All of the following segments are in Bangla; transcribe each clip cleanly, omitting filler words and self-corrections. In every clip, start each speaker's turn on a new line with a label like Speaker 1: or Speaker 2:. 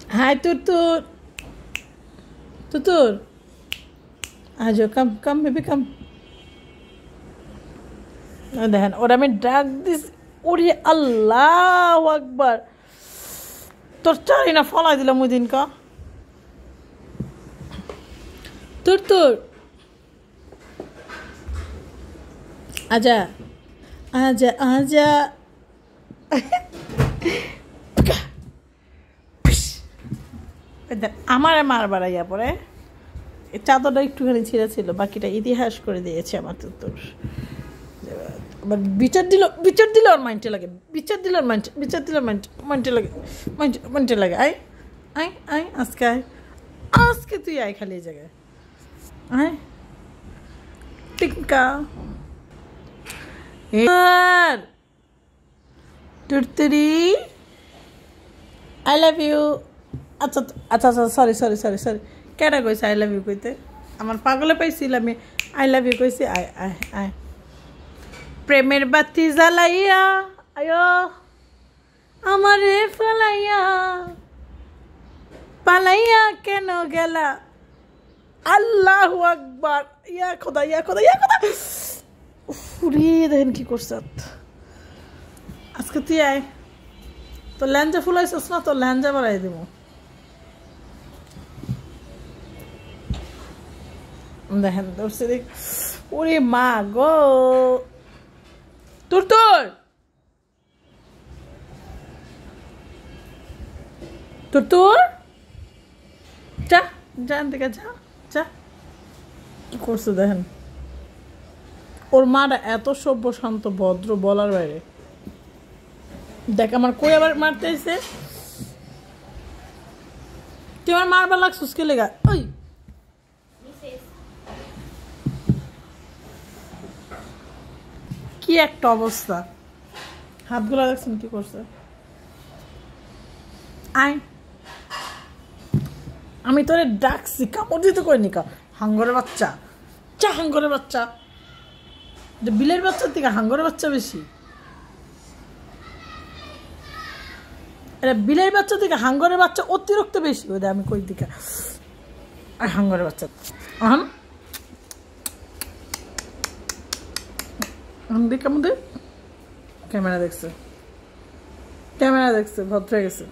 Speaker 1: Hi, Tutur. Tutur. Ajo, come, baby, come. দেখেন ওরা আমি ডাক দিস ওরে আল্লাহু আকবার তোর চারি না ফলাই দিলাম ওই দিন কা তোর তোর আজা আজা আজা আমার মার বাড়াইয়া পরে চাদরটা একটুখানি ছিঁড়া ছিল বাকিটা ইতিহাস করে দিয়েছে আমার তোর বিচার দিল ওর মাইন্ডে লাগে বিচার দিল ওর মাইন্ডে লাগে আয় আয় আয় আজকে তুই আয় খালি এই জায়গায় আয় টিকা টুরতুরি আই লাভ ইউ আচ্ছা আচ্ছা আচ্ছা সরি কেডা কইছে আই লাভ ইউ কইতে আমার পাগলে পাইছিল আমি আই লাভ ইউ কইছি আয় আয় আয় প্রেমের বাতি জ্বালাইয়া আয়ো আমারে ফালাইয়া পালাইয়া কেন গেলা আল্লাহু আকবার ইয়া খোদা উফরে দেখেন কি করছ আজকে তুই আয় তো ল্যাঞ্জা ফুলাইছস না তো ল্যাঞ্জা বাড়াই দিব দেখেন ধরছে দেখ ওরে মা গো তোর যা যান থেকে যা কি করছো দেখেন ওর মাটা এত সভ্য শান্ত ভদ্র বলার বাইরে দেখ আমার কই আবার মারতে এসে তুই আমার মারবার লাগছিস কে লেগা ওই কি একটা অবস্থা হাতগুলো দেখছেন কি করছে আয় আমি তোরে ডাকছি কাপড় দিতে করিনি কা হাঙ্গরের বাচ্চা হাঙ্গরের বাচ্চা বিলের বাচ্চার থেকে হাঙ্গরের বাচ্চা বেশি এটা বিলের বাচ্চা থেকে হাঙ্গরের বাচ্চা অতিরিক্ত বেশি ওই আমি কই দিকে আর হাঙ্গরের বাচ্চা দেখ আমাদের ক্যামেরা দেখছে ভদ্র হয়ে গেছে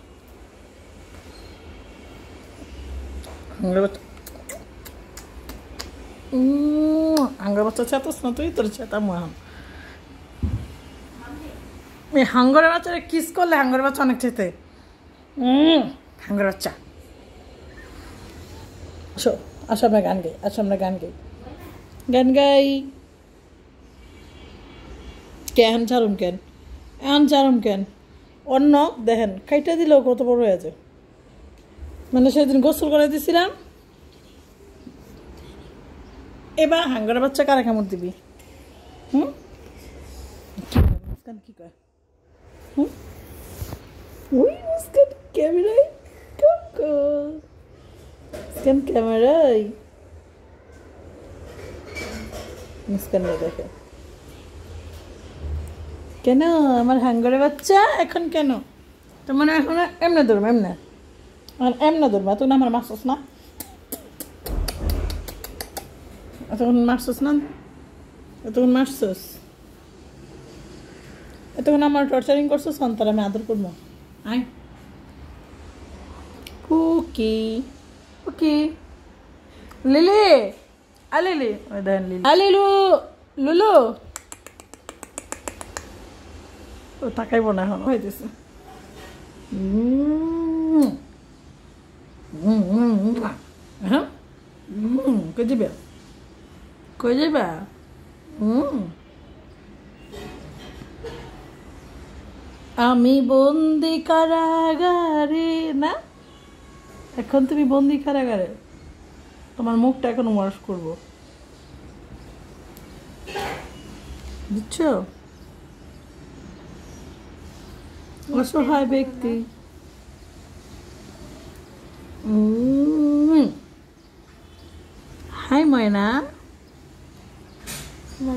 Speaker 1: হাঙ্গর বাচ্চা চেতস না তুই তোর চেতাম হাঙ্গরের বাচ্চারা কিস করলে হাঙ্গরের বাচ্চা অনেক চেতে হাঙ্গর বাচ্চা আসো আমরা গান গাই কেন ছাড়ুন কেন অন্য দেখেন খাইটা দিলেও কত বড় হয়ে আছে মানে সেদিন গোসল করে দিছিলাম এবার হাঙ্গরের বাচ্চা কারা কামড় দিবি কি কয় ক্যামেরায় দেখে কেন আমার হাঙ্গরের বাচ্চা এখন কেন তো মানে এখন এমনে ধরবো এমনে ধরবো এতক্ষণ আমার মারছস না এতক্ষণ আমার টর্চারিং করছস তার আমি আদর করবো আয় ওকে লিলি ওই দেখেন লুলু ও তাকাইব না এখন হইতেছে কই যাবা আমি বন্দি কারাগারে না এখন তুমি বন্দি কারাগারে তোমার মুখটা এখন ওয়াশ করবো বুঝছো অসহায় ব্যক্তি হাই ময়না